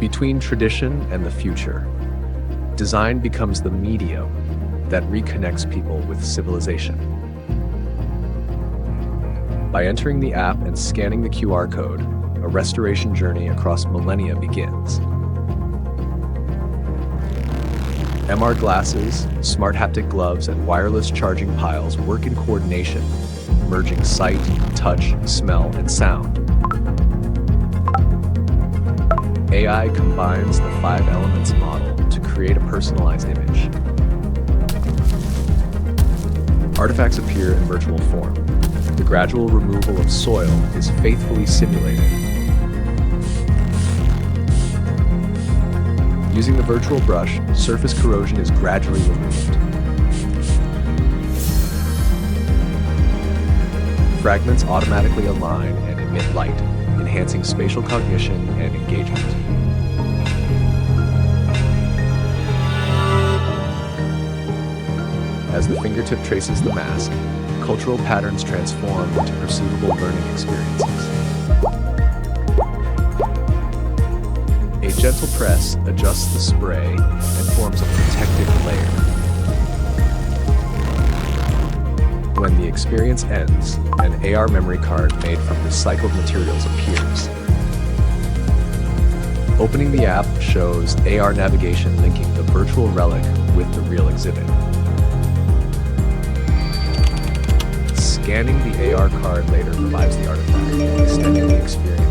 Between tradition and the future, design becomes the medium that reconnects people with civilization. By entering the app and scanning the QR code, a restoration journey across millennia begins. MR glasses, smart haptic gloves, and wireless charging piles work in coordination, merging sight, touch, smell, and sound. AI combines the 5 elements model to create a personalized image. Artifacts appear in virtual form. The gradual removal of soil is faithfully simulated. Using the virtual brush, surface corrosion is gradually removed. Fragments automatically align and emit light, enhancing spatial cognition and engagement. As the fingertip traces the mask, cultural patterns transform into perceivable learning experiences. A gentle press adjusts the spray and forms a protective layer. When the experience ends, an AR memory card made from recycled materials appears. Opening the app shows AR navigation linking the virtual relic with the real exhibit. Scanning the AR card later revives the artifact, extending the experience.